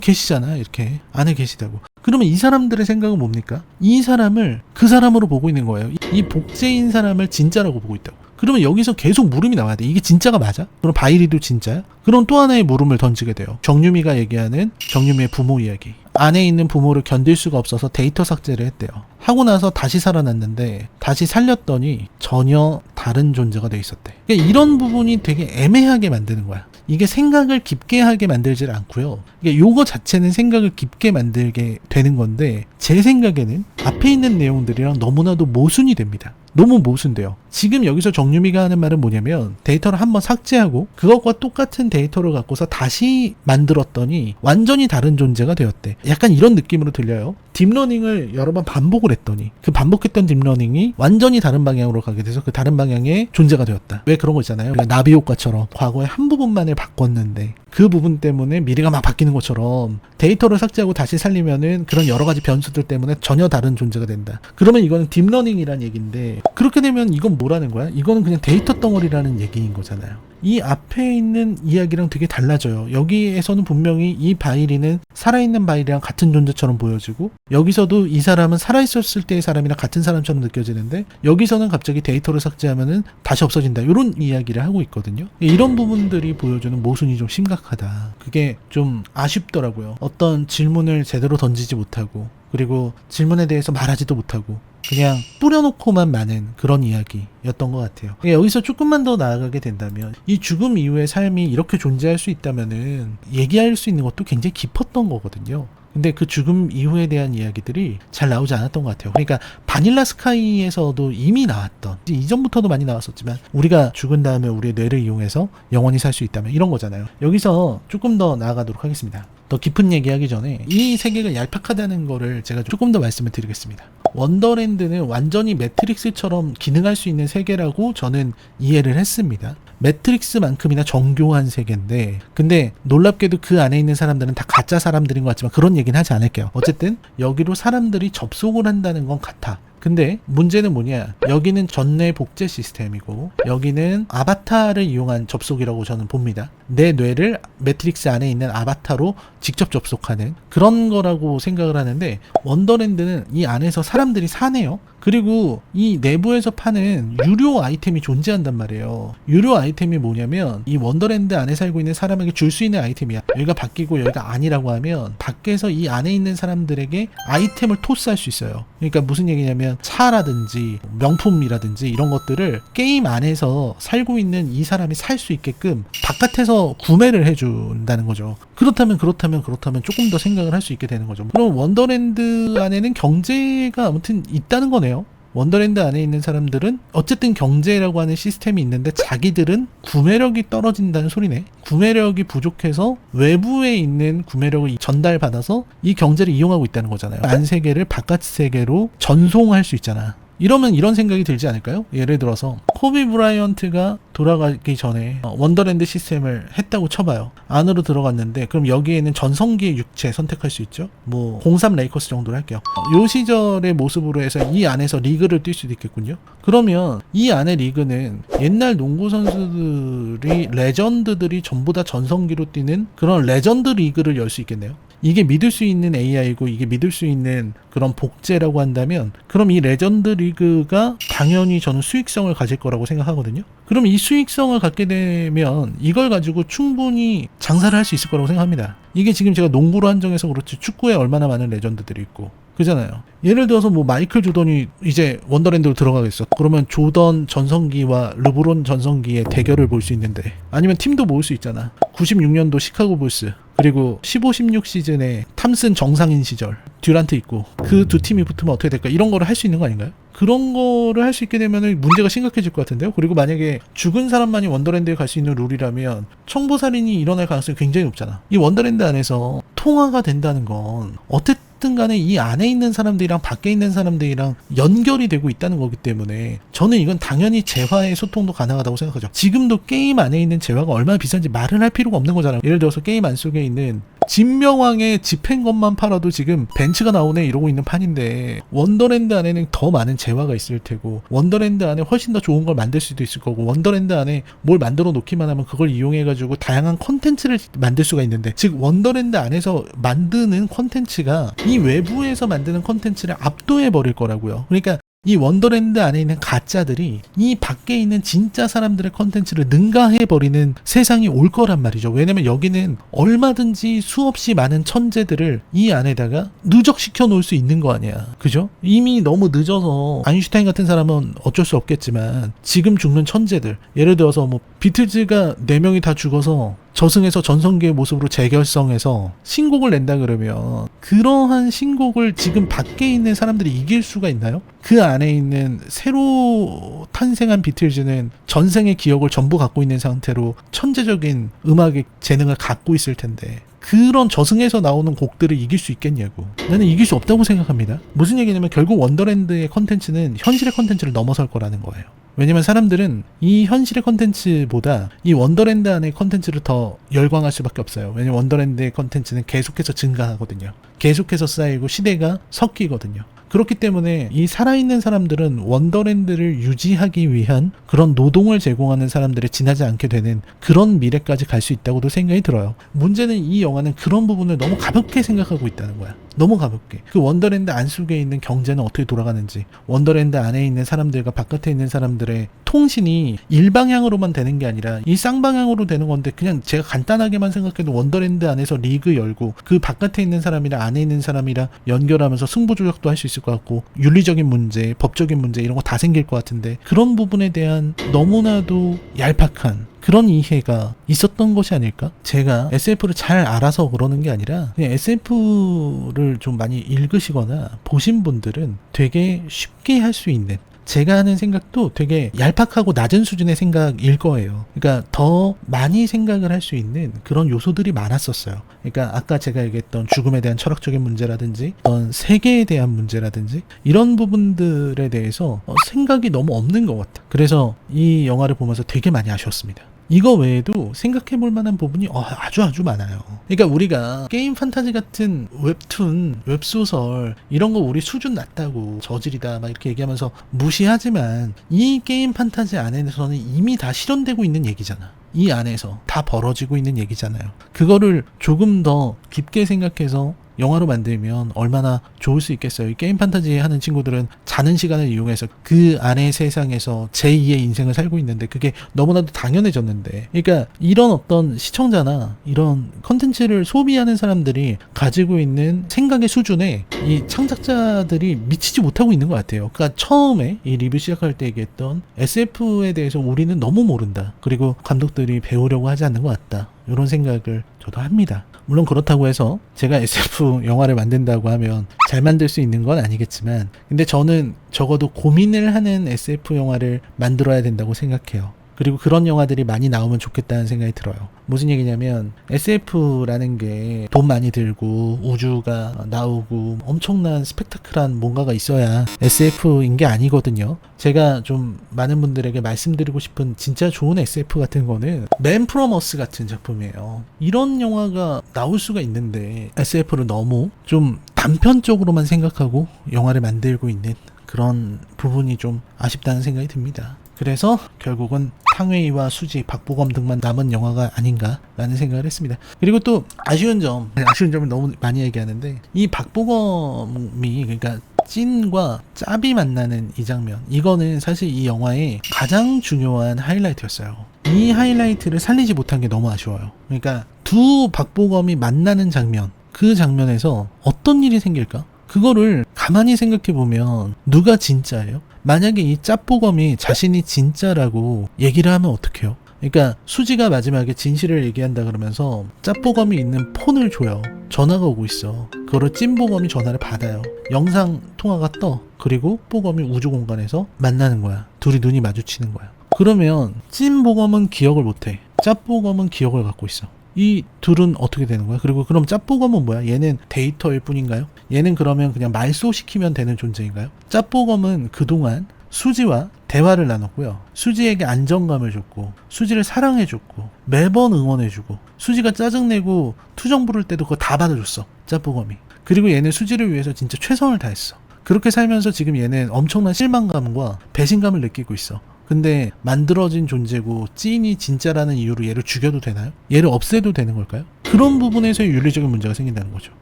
계시잖아, 이렇게 안에 계시다고. 그러면 이 사람들의 생각은 뭡니까? 이 사람을 그 사람으로 보고 있는 거예요. 이 복제인 사람을 진짜라고 보고 있다고. 그러면 여기서 계속 물음이 나와야 돼. 이게 진짜가 맞아? 그럼 바이리도 진짜야? 그럼 또 하나의 물음을 던지게 돼요. 정유미가 얘기하는 정유미의 부모 이야기. 안에 있는 부모를 견딜 수가 없어서 데이터 삭제를 했대요. 하고 나서 다시 살아났는데 다시 살렸더니 전혀 다른 존재가 돼 있었대. 그러니까 이런 부분이 되게 애매하게 만드는 거야. 이게 생각을 깊게 하게 만들질 않고요. 이게 요거 자체는 생각을 깊게 만들게 되는 건데, 제 생각에는 앞에 있는 내용들이랑 너무나도 모순이 됩니다. 너무 모순돼요. 지금 여기서 정유미가 하는 말은 뭐냐면 데이터를 한번 삭제하고 그것과 똑같은 데이터를 갖고서 다시 만들었더니 완전히 다른 존재가 되었대. 약간 이런 느낌으로 들려요. 딥러닝을 여러 번 반복을 했더니 그 반복했던 딥러닝이 완전히 다른 방향으로 가게 돼서 그 다른 방향의 존재가 되었다. 왜 그런 거 있잖아요. 나비 효과처럼 과거에 한 부분만을 바꿨는데 그 부분 때문에 미래가 막 바뀌는 것처럼 데이터를 삭제하고 다시 살리면은 그런 여러 가지 변수들 때문에 전혀 다른 존재가 된다. 그러면 이거는 딥러닝이란 얘기인데 그렇게 되면 이건 뭐라는 거야? 이거는 그냥 데이터 덩어리라는 얘기인 거잖아요. 이 앞에 있는 이야기랑 되게 달라져요. 여기에서는 분명히 이 바이리는 살아있는 바이리랑 같은 존재처럼 보여지고 여기서도 이 사람은 살아있었을 때의 사람이랑 같은 사람처럼 느껴지는데 여기서는 갑자기 데이터를 삭제하면은 다시 없어진다. 이런 이야기를 하고 있거든요. 이런 부분들이 보여주는 모순이 좀 심각하다. 그게 좀 아쉽더라고요. 어떤 질문을 제대로 던지지 못하고 그리고 질문에 대해서 말하지도 못하고 그냥 뿌려놓고만 마는 그런 이야기였던 것 같아요. 여기서 조금만 더 나아가게 된다면 이 죽음 이후의 삶이 이렇게 존재할 수 있다면은 얘기할 수 있는 것도 굉장히 깊었던 거거든요. 근데 그 죽음 이후에 대한 이야기들이 잘 나오지 않았던 것 같아요. 그러니까 바닐라 스카이에서도 이미 나왔던, 이전부터도 많이 나왔었지만 우리가 죽은 다음에 우리의 뇌를 이용해서 영원히 살 수 있다면 이런 거잖아요. 여기서 조금 더 나아가도록 하겠습니다. 더 깊은 얘기하기 전에 이 세계가 얄팍하다는 거를 제가 조금 더 말씀을 드리겠습니다. 원더랜드는 완전히 매트릭스처럼 기능할 수 있는 세계라고 저는 이해를 했습니다. 매트릭스만큼이나 정교한 세계인데 근데 놀랍게도 그 안에 있는 사람들은 다 가짜 사람들인 것 같지만 그런 얘기는 하지 않을게요. 어쨌든 여기로 사람들이 접속을 한다는 건 같아. 근데 문제는 뭐냐, 여기는 전내 복제 시스템이고 여기는 아바타를 이용한 접속이라고 저는 봅니다. 내 뇌를 매트릭스 안에 있는 아바타로 직접 접속하는 그런 거라고 생각을 하는데 원더랜드는 이 안에서 사람들이 사네요. 그리고 이 내부에서 파는 유료 아이템이 존재한단 말이에요. 유료 아이템이 뭐냐면 이 원더랜드 안에 살고 있는 사람에게 줄 수 있는 아이템이야. 여기가 바뀌고 여기가 아니라고 하면 밖에서 이 안에 있는 사람들에게 아이템을 토스할 수 있어요. 그러니까 무슨 얘기냐면 차라든지 명품이라든지 이런 것들을 게임 안에서 살고 있는 이 사람이 살 수 있게끔 바깥에서 구매를 해준다는 거죠. 그렇다면 조금 더 생각을 할 수 있게 되는 거죠. 그럼 원더랜드 안에는 경제가 아무튼 있다는 거네요. 원더랜드 안에 있는 사람들은 어쨌든 경제라고 하는 시스템이 있는데 자기들은 구매력이 떨어진다는 소리네. 구매력이 부족해서 외부에 있는 구매력을 전달받아서 이 경제를 이용하고 있다는 거잖아요. 안 세계를 바깥 세계로 전송할 수 있잖아. 이러면 이런 생각이 들지 않을까요? 예를 들어서 코비 브라이언트가 돌아가기 전에 원더랜드 시스템을 했다고 쳐봐요. 안으로 들어갔는데 그럼 여기에는 전성기의 육체 선택할 수 있죠. 뭐 03 레이커스 정도로 할게요. 요 시절의 모습으로 해서 이 안에서 리그를 뛸 수도 있겠군요. 그러면 이 안에 리그는 옛날 농구 선수들이 레전드들이 전부 다 전성기로 뛰는 그런 레전드 리그를 열 수 있겠네요. 이게 믿을 수 있는 AI고 이게 믿을 수 있는 그런 복제라고 한다면 그럼 이 레전드 리그가 당연히 저는 수익성을 가질 거라고 생각하거든요. 그럼 이 수익성을 갖게 되면 이걸 가지고 충분히 장사를 할 수 있을 거라고 생각합니다. 이게 지금 제가 농구로 한정해서 그렇지 축구에 얼마나 많은 레전드들이 있고 그잖아요. 예를 들어서 뭐 마이클 조던이 이제 원더랜드로 들어가겠어. 그러면 조던 전성기와 르브론 전성기의 대결을 볼 수 있는데 아니면 팀도 모을 수 있잖아. 96년도 시카고 불스 그리고 15-16 시즌에 탐슨 정상인 시절 듀란트 있고 그 두 팀이 붙으면 어떻게 될까? 이런 거를 할 수 있는 거 아닌가요? 그런 거를 할 수 있게 되면 문제가 심각해질 것 같은데요. 그리고 만약에 죽은 사람만이 원더랜드에 갈 수 있는 룰이라면 청부살인이 일어날 가능성이 굉장히 높잖아. 이 원더랜드 안에서 통화가 된다는 건 어쨌든 간에 이 안에 있는 사람들이랑 밖에 있는 사람들이랑 연결이 되고 있다는 거기 때문에 저는 이건 당연히 재화의 소통도 가능하다고 생각하죠. 지금도 게임 안에 있는 재화가 얼마나 비싼지 말을 할 필요가 없는 거잖아요. 예를 들어서 게임 안 속에 있는 진명왕의 집행 것만 팔아도 지금 벤츠가 나오네 이러고 있는 판인데 원더랜드 안에는 더 많은 재화가 있을 테고 원더랜드 안에 훨씬 더 좋은 걸 만들 수도 있을 거고 원더랜드 안에 뭘 만들어 놓기만 하면 그걸 이용해 가지고 다양한 콘텐츠를 만들 수가 있는데 즉 원더랜드 안에서 만드는 콘텐츠가 이 외부에서 만드는 콘텐츠를 압도해 버릴 거라고요. 그러니까 이 원더랜드 안에 있는 가짜들이 이 밖에 있는 진짜 사람들의 컨텐츠를 능가해버리는 세상이 올 거란 말이죠. 왜냐면 여기는 얼마든지 수없이 많은 천재들을 이 안에다가 누적시켜 놓을 수 있는 거 아니야. 그죠? 이미 너무 늦어서 아인슈타인 같은 사람은 어쩔 수 없겠지만 지금 죽는 천재들 예를 들어서 뭐 비틀즈가 4명이 다 죽어서 저승에서 전성기의 모습으로 재결성해서 신곡을 낸다 그러면 그러한 신곡을 지금 밖에 있는 사람들이 이길 수가 있나요? 그 안에 있는 새로 탄생한 비틀즈는 전생의 기억을 전부 갖고 있는 상태로 천재적인 음악의 재능을 갖고 있을 텐데 그런 저승에서 나오는 곡들을 이길 수 있겠냐고. 나는 이길 수 없다고 생각합니다. 무슨 얘기냐면 결국 원더랜드의 컨텐츠는 현실의 컨텐츠를 넘어설 거라는 거예요. 왜냐면 사람들은 이 현실의 컨텐츠보다 이 원더랜드 안의 컨텐츠를 더 열광할 수밖에 없어요. 왜냐면 원더랜드의 컨텐츠는 계속해서 증가하거든요. 계속해서 쌓이고 시대가 섞이거든요. 그렇기 때문에 이 살아있는 사람들은 원더랜드를 유지하기 위한 그런 노동을 제공하는 사람들에 지나지 않게 되는 그런 미래까지 갈 수 있다고도 생각이 들어요. 문제는 이 영화는 그런 부분을 너무 가볍게 생각하고 있다는 거야. 너무 가볍게. 그 원더랜드 안속에 있는 경제는 어떻게 돌아가는지, 원더랜드 안에 있는 사람들과 바깥에 있는 사람들의 통신이 일방향으로만 되는 게 아니라 이 쌍방향으로 되는 건데, 그냥 제가 간단하게만 생각해도 원더랜드 안에서 리그 열고 그 바깥에 있는 사람이랑 안에 있는 사람이랑 연결하면서 승부 조작도 할 수 있을 것 같고, 윤리적인 문제, 법적인 문제 이런 거 다 생길 것 같은데, 그런 부분에 대한 너무나도 얄팍한 그런 이해가 있었던 것이 아닐까? 제가 SF를 잘 알아서 그러는 게 아니라 그냥 SF를 좀 많이 읽으시거나 보신 분들은 되게 쉽게 할 수 있는, 제가 하는 생각도 되게 얄팍하고 낮은 수준의 생각일 거예요. 그러니까 더 많이 생각을 할 수 있는 그런 요소들이 많았었어요. 그러니까 아까 제가 얘기했던 죽음에 대한 철학적인 문제라든지 어떤 세계에 대한 문제라든지 이런 부분들에 대해서 생각이 너무 없는 것 같아. 그래서 이 영화를 보면서 되게 많이 아쉬웠습니다. 이거 외에도 생각해 볼 만한 부분이 아주 많아요. 그러니까 우리가 게임 판타지 같은 웹툰, 웹소설 이런 거 우리 수준 낮다고 저질이다 막 이렇게 얘기하면서 무시하지만, 이 게임 판타지 안에서는 이미 다 실현되고 있는 얘기잖아. 이 안에서 다 벌어지고 있는 얘기잖아요. 그거를 조금 더 깊게 생각해서 영화로 만들면 얼마나 좋을 수 있겠어요. 이 게임 판타지 하는 친구들은 자는 시간을 이용해서 그 안의 세상에서 제2의 인생을 살고 있는데 그게 너무나도 당연해졌는데, 그러니까 이런 어떤 시청자나 이런 컨텐츠를 소비하는 사람들이 가지고 있는 생각의 수준에 이 창작자들이 미치지 못하고 있는 것 같아요. 그러니까 처음에 이 리뷰 시작할 때 얘기했던 SF에 대해서 우리는 너무 모른다, 그리고 감독들이 배우려고 하지 않는 것 같다, 이런 생각을 저도 합니다. 물론 그렇다고 해서 제가 SF 영화를 만든다고 하면 잘 만들 수 있는 건 아니겠지만, 근데 저는 적어도 고민을 하는 SF 영화를 만들어야 된다고 생각해요. 그리고 그런 영화들이 많이 나오면 좋겠다는 생각이 들어요. 무슨 얘기냐면 SF라는 게 돈 많이 들고 우주가 나오고 엄청난 스펙타클한 뭔가가 있어야 SF인 게 아니거든요. 제가 좀 많은 분들에게 말씀드리고 싶은 진짜 좋은 SF 같은 거는 맨 프롬 어스 같은 작품이에요. 이런 영화가 나올 수가 있는데 SF를 너무 좀 단편적으로만 생각하고 영화를 만들고 있는 그런 부분이 좀 아쉽다는 생각이 듭니다. 그래서 결국은 탕웨이와 수지, 박보검 등만 남은 영화가 아닌가라는 생각을 했습니다. 그리고 또 아쉬운 점을 너무 많이 얘기하는데, 이 박보검이 그러니까 찐과 짭이 만나는 이 장면, 이거는 사실 이 영화의 가장 중요한 하이라이트였어요. 이 하이라이트를 살리지 못한 게 너무 아쉬워요. 그러니까 두 박보검이 만나는 장면, 그 장면에서 어떤 일이 생길까? 그거를 가만히 생각해보면 누가 진짜예요? 만약에 이 짭보검이 자신이 진짜라고 얘기를 하면 어떡해요? 그러니까 수지가 마지막에 진실을 얘기한다 그러면서 짭보검이 있는 폰을 줘요. 전화가 오고 있어. 그거를 찐보검이 전화를 받아요. 영상 통화가 떠. 그리고 보검이 우주 공간에서 만나는 거야. 둘이 눈이 마주치는 거야. 그러면 찐보검은 기억을 못해. 짭보검은 기억을 갖고 있어. 이 둘은 어떻게 되는 거야? 그리고 그럼 짭보검은 뭐야? 얘는 데이터일 뿐인가요? 얘는 그러면 그냥 말소시키면 되는 존재인가요? 짭보검은 그동안 수지와 대화를 나눴고요. 수지에게 안정감을 줬고, 수지를 사랑해줬고, 매번 응원해주고, 수지가 짜증내고 투정 부를 때도 그거 다 받아줬어, 짭보검이. 그리고 얘는 수지를 위해서 진짜 최선을 다했어. 그렇게 살면서 지금 얘는 엄청난 실망감과 배신감을 느끼고 있어. 근데 만들어진 존재고 찐이 진짜라는 이유로 얘를 죽여도 되나요? 얘를 없애도 되는 걸까요? 그런 부분에서의 윤리적인 문제가 생긴다는 거죠.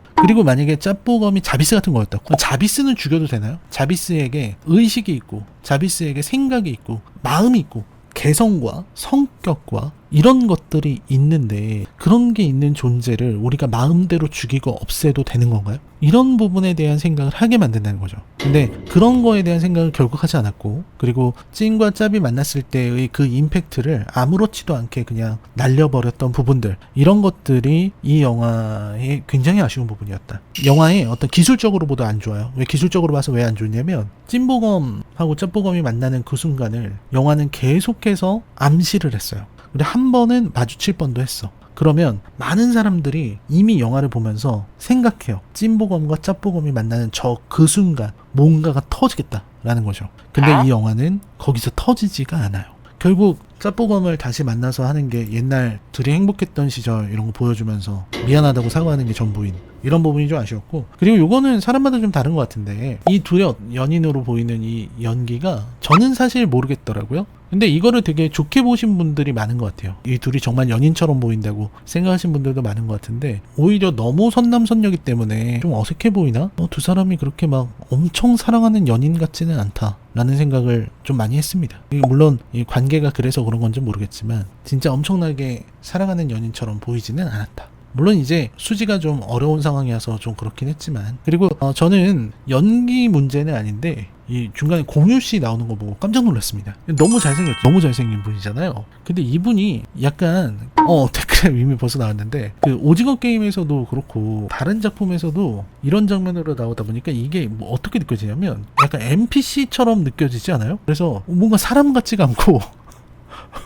그리고 만약에 짭보검이 자비스 같은 거였다. 그럼 자비스는 죽여도 되나요? 자비스에게 의식이 있고, 자비스에게 생각이 있고, 마음이 있고, 개성과 성격과 이런 것들이 있는데 그런 게 있는 존재를 우리가 마음대로 죽이고 없애도 되는 건가요? 이런 부분에 대한 생각을 하게 만든다는 거죠. 근데 그런 거에 대한 생각을 결국 하지 않았고, 그리고 찐과 짭이 만났을 때의 그 임팩트를 아무렇지도 않게 그냥 날려버렸던 부분들, 이런 것들이 이 영화의 굉장히 아쉬운 부분이었다. 영화의 어떤 기술적으로 보다 안 좋아요. 왜 기술적으로 봐서 왜 안 좋냐면 찐보검하고 짭보검이 만나는 그 순간을 영화는 계속해서 암시를 했어요. 근데 한 번은 마주칠 뻔도 했어. 그러면 많은 사람들이 이미 영화를 보면서 생각해요. 찐보검과 짭보검이 만나는 그 순간 뭔가가 터지겠다라는 거죠. 근데 이 영화는 거기서 터지지가 않아요. 결국 짭보검을 다시 만나서 하는 게 옛날 둘이 행복했던 시절 이런 거 보여주면서 미안하다고 사과하는 게 전부인, 이런 부분이 좀 아쉬웠고, 그리고 요거는 사람마다 좀 다른 것 같은데 이 둘의 연인으로 보이는 이 연기가 저는 사실 모르겠더라고요. 근데 이거를 되게 좋게 보신 분들이 많은 것 같아요. 이 둘이 정말 연인처럼 보인다고 생각하신 분들도 많은 것 같은데, 오히려 너무 선남선녀이기 때문에 좀 어색해 보이나? 두 사람이 그렇게 막 엄청 사랑하는 연인 같지는 않다 라는 생각을 좀 많이 했습니다. 물론 이 관계가 그래서 그런 건지 모르겠지만 진짜 엄청나게 사랑하는 연인처럼 보이지는 않았다. 물론 이제 수지가 좀 어려운 상황이어서 좀 그렇긴 했지만, 그리고 저는 연기 문제는 아닌데 이 중간에 공유씨 나오는 거 보고 깜짝 놀랐습니다. 너무 잘생겼죠. 너무 잘생긴 분이잖아요. 근데 이분이 약간 댓글에 이미 벌써 나왔는데, 그 오징어 게임에서도 그렇고 다른 작품에서도 이런 장면으로 나오다 보니까 이게 뭐 어떻게 느껴지냐면 약간 NPC처럼 느껴지지 않아요? 그래서 뭔가 사람 같지가 않고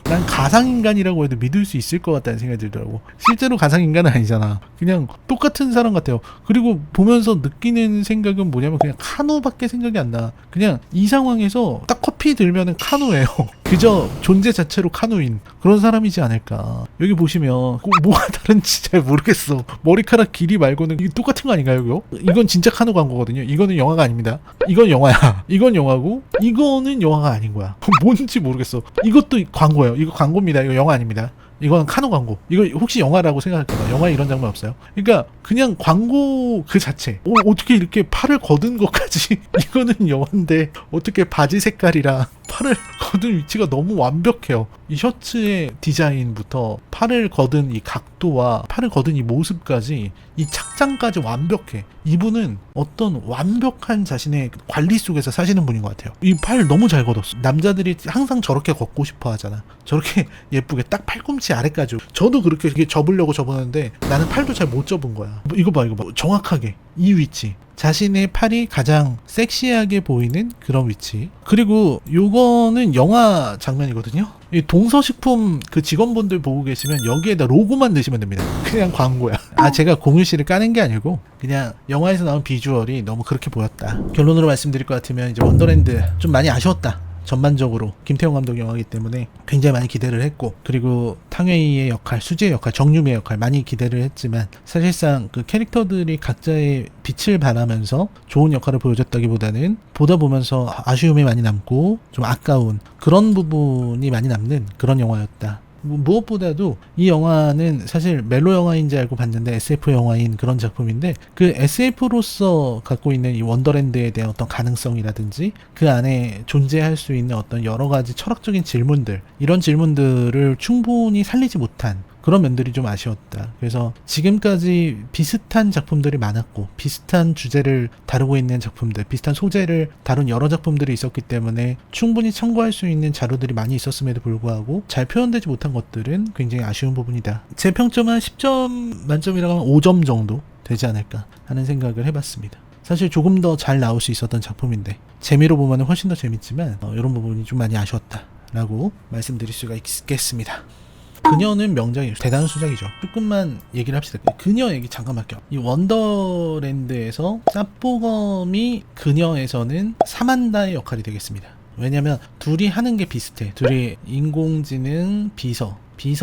난 가상인간이라고 해도 믿을 수 있을 것 같다는 생각이 들더라고. 실제로 가상인간은 아니잖아. 그냥 똑같은 사람 같아요. 그리고 보면서 느끼는 생각은 뭐냐면 그냥 카누밖에 생각이 안 나. 그냥 이 상황에서 딱 커피 들면은 카누예요. 그저 존재 자체로 카누인 그런 사람이지 않을까. 여기 보시면 뭐가 다른지 잘 모르겠어. 머리카락 길이 말고는 이게 똑같은 거 아닌가요? 이거? 이건 진짜 카누 광고거든요. 이거는 영화가 아닙니다. 이건 영화야. 이건 영화고 이거는 영화가 아닌 거야. 뭔지 모르겠어. 이것도 광고예요. 이거 광고입니다. 이거 영화 아닙니다. 이건 카누 광고. 이거 혹시 영화라고 생각할까봐. 영화에 이런 장면 없어요. 그러니까 그냥 광고 그 자체. 어떻게 이렇게 팔을 거둔 것까지 이거는 영화인데 어떻게 바지 색깔이랑 팔을 거둔 위치가 너무 완벽해요. 이 셔츠의 디자인부터 팔을 거둔 이 각도와 팔을 거둔 이 모습까지, 이 착장까지 완벽해. 이분은 어떤 완벽한 자신의 관리 속에서 사시는 분인 것 같아요. 이 팔 너무 잘 걷었어. 남자들이 항상 저렇게 걷고 싶어 하잖아. 저렇게 예쁘게 딱 팔꿈치 아래까지. 저도 그렇게 접으려고 접었는데 나는 팔도 잘 못 접은 거야. 이거 봐. 정확하게 이 위치. 자신의 팔이 가장 섹시하게 보이는 그런 위치. 그리고 요거는 영화 장면이거든요. 이 동서식품 그 직원분들 보고 계시면 여기에다 로고만 넣으시면 됩니다. 그냥 광고야. 제가 공유씨를 까는 게 아니고 그냥 영화에서 나온 비주얼이 너무 그렇게 보였다. 결론으로 말씀드릴 것 같으면 이제 원더랜드 좀 많이 아쉬웠다. 전반적으로 김태형 감독 영화이기 때문에 굉장히 많이 기대를 했고, 그리고 탕웨이의 역할, 수지의 역할, 정유미의 역할 많이 기대를 했지만 사실상 그 캐릭터들이 각자의 빛을 발하면서 좋은 역할을 보여줬다기보다는 보다 보면서 아쉬움이 많이 남고 좀 아까운 그런 부분이 많이 남는 그런 영화였다. 무엇보다도 이 영화는 사실 멜로 영화인지 알고 봤는데 SF 영화인 그런 작품인데, 그 SF로서 갖고 있는 이 원더랜드에 대한 어떤 가능성이라든지 그 안에 존재할 수 있는 어떤 여러 가지 철학적인 질문들, 이런 질문들을 충분히 살리지 못한 그런 면들이 좀 아쉬웠다. 그래서 지금까지 비슷한 작품들이 많았고 비슷한 주제를 다루고 있는 작품들, 비슷한 소재를 다룬 여러 작품들이 있었기 때문에 충분히 참고할 수 있는 자료들이 많이 있었음에도 불구하고 잘 표현되지 못한 것들은 굉장히 아쉬운 부분이다. 제 평점은 10점 만점이라고 하면 5점 정도 되지 않을까 하는 생각을 해봤습니다. 사실 조금 더 잘 나올 수 있었던 작품인데 재미로 보면 훨씬 더 재밌지만 이런 부분이 좀 많이 아쉬웠다라고 말씀드릴 수가 있겠습니다. 그녀는 명작이에요. 대단한 수작이죠. 조금만 얘기를 합시다. 그녀 얘기 잠깐만 할게요. 이 원더랜드에서 짭보검이 그녀에서는 사만다의 역할이 되겠습니다. 왜냐면 둘이 하는 게 비슷해. 둘이 인공지능 비서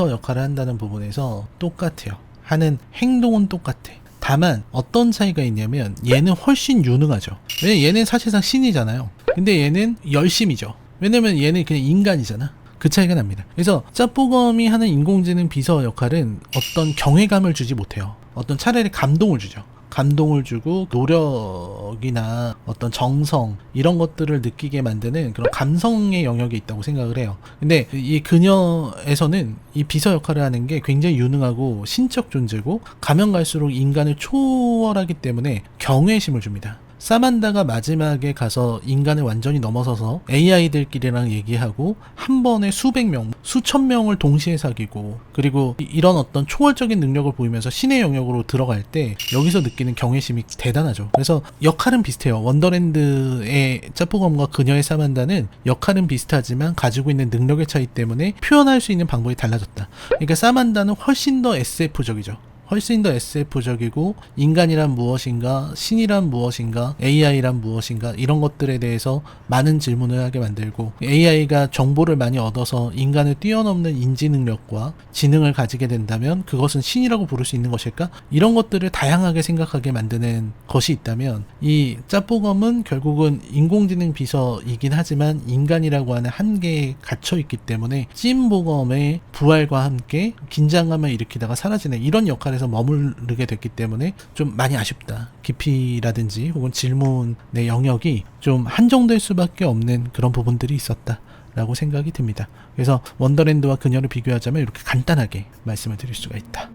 역할을 한다는 부분에서 똑같아요. 하는 행동은 똑같아. 다만 어떤 차이가 있냐면 얘는 훨씬 유능하죠. 왜냐면 얘는 사실상 신이잖아요. 근데 얘는 열심이죠. 왜냐면 얘는 그냥 인간이잖아. 그 차이가 납니다. 그래서 짭보검이 하는 인공지능 비서 역할은 어떤 경외감을 주지 못해요. 어떤 차라리 감동을 주죠. 감동을 주고 노력이나 어떤 정성 이런 것들을 느끼게 만드는 그런 감성의 영역이 있다고 생각을 해요. 근데 이 그녀에서는 이 비서 역할을 하는 게 굉장히 유능하고 신적 존재고 가면 갈수록 인간을 초월하기 때문에 경외심을 줍니다. 사만다가 마지막에 가서 인간을 완전히 넘어서서 AI들끼리랑 얘기하고 한 번에 수백 명, 수천 명을 동시에 사귀고 그리고 이런 어떤 초월적인 능력을 보이면서 신의 영역으로 들어갈 때 여기서 느끼는 경외심이 대단하죠. 그래서 역할은 비슷해요. 원더랜드의 짜포검과 그녀의 사만다는 역할은 비슷하지만 가지고 있는 능력의 차이 때문에 표현할 수 있는 방법이 달라졌다. 그러니까 사만다는 훨씬 더 SF적이죠. 훨씬 더 SF적이고 인간이란 무엇인가, 신이란 무엇인가, AI란 무엇인가 이런 것들에 대해서 많은 질문을 하게 만들고 AI가 정보를 많이 얻어서 인간을 뛰어넘는 인지 능력과 지능을 가지게 된다면 그것은 신이라고 부를 수 있는 것일까? 이런 것들을 다양하게 생각하게 만드는 것이 있다면 이 짭보검은 결국은 인공지능 비서이긴 하지만 인간이라고 하는 한계에 갇혀 있기 때문에 찐보검의 부활과 함께 긴장감을 일으키다가 사라지는 이런 역할에서 머무르게 됐기 때문에 좀 많이 아쉽다. 깊이라든지 혹은 질문의 영역이 좀 한정될 수밖에 없는 그런 부분들이 있었다 라고 생각이 듭니다. 그래서 원더랜드와 그녀를 비교하자면 이렇게 간단하게 말씀을 드릴 수가 있다.